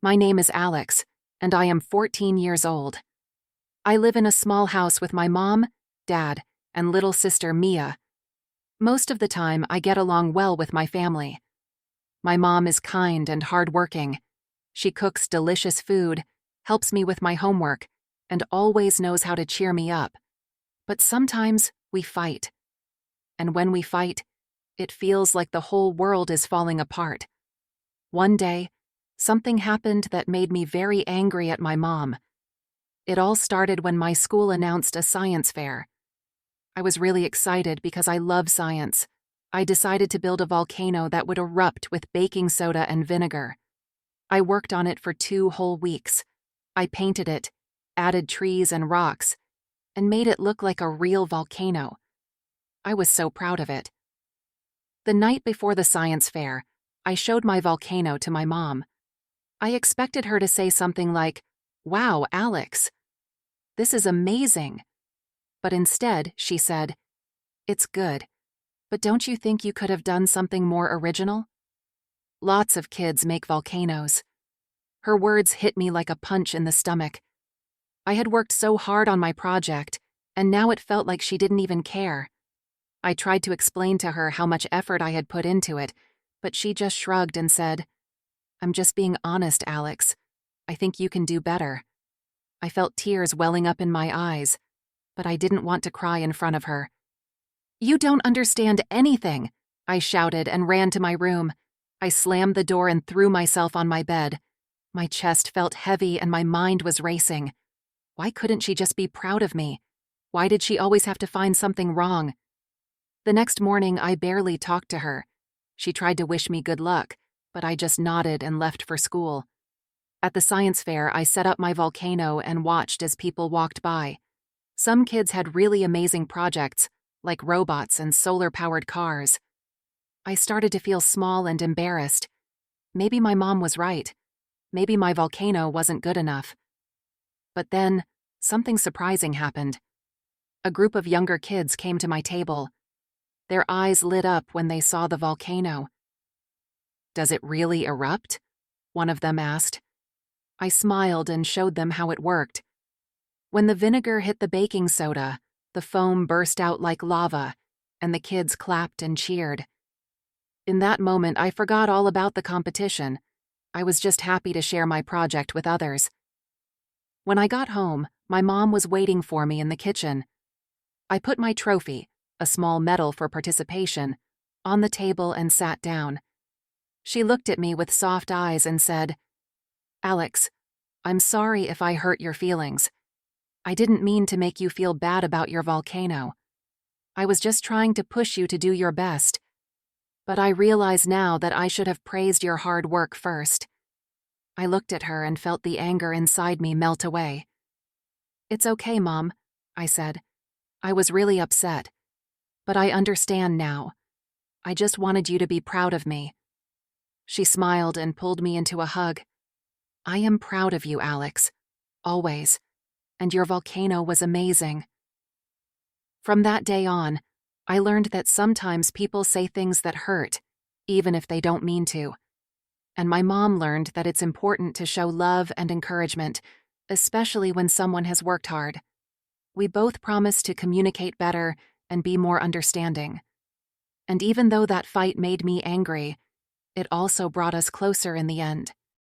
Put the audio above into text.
My name is Alex, and I am 14 years old. I live in a small house with my mom, dad, and little sister Mia. Most of the time, I get along well with my family. My mom is kind and hardworking. She cooks delicious food, helps me with my homework, and always knows how to cheer me up. But sometimes we fight. And when we fight, it feels like the whole world is falling apart. One day, something happened that made me very angry at my mom. It all started when my school announced a science fair. I was really excited because I love science. I decided to build a volcano that would erupt with baking soda and vinegar. I worked on it for 2 whole weeks. I painted it, added trees and rocks, and made it look like a real volcano. I was so proud of it. The night before the science fair, I showed my volcano to my mom. I expected her to say something like, "Wow, Alex, this is amazing." But instead, she said, "It's good, but don't you think you could have done something more original?" Lots of kids make volcanoes. Her words hit me like a punch in the stomach. I had worked so hard on my project, and now it felt like she didn't even care. I tried to explain to her how much effort I had put into it, but she just shrugged and said, "I'm just being honest, Alex. I think you can do better." I felt tears welling up in my eyes, but I didn't want to cry in front of her. "You don't understand anything," I shouted and ran to my room. I slammed the door and threw myself on my bed. My chest felt heavy and my mind was racing. Why couldn't she just be proud of me? Why did she always have to find something wrong? The next morning, I barely talked to her. She tried to wish me good luck, but I just nodded and left for school. At the science fair, I set up my volcano and watched as people walked by. Some kids had really amazing projects, like robots and solar-powered cars. I started to feel small and embarrassed. Maybe my mom was right. Maybe my volcano wasn't good enough. But then, something surprising happened. A group of younger kids came to my table. Their eyes lit up when they saw the volcano. "Does it really erupt?" one of them asked. I smiled and showed them how it worked. When the vinegar hit the baking soda, the foam burst out like lava, and the kids clapped and cheered. In that moment, I forgot all about the competition. I was just happy to share my project with others. When I got home, my mom was waiting for me in the kitchen. I put my trophy, a small medal for participation, on the table and sat down. She looked at me with soft eyes and said, "Alex, I'm sorry if I hurt your feelings. I didn't mean to make you feel bad about your volcano. I was just trying to push you to do your best. But I realize now that I should have praised your hard work first." I looked at her and felt the anger inside me melt away. "It's okay, Mom," I said. "I was really upset. But I understand now. I just wanted you to be proud of me." She smiled and pulled me into a hug. "I am proud of you, Alex. Always. And your volcano was amazing." From that day on, I learned that sometimes people say things that hurt, even if they don't mean to. And my mom learned that it's important to show love and encouragement, especially when someone has worked hard. We both promised to communicate better and be more understanding. And even though that fight made me angry, it also brought us closer in the end.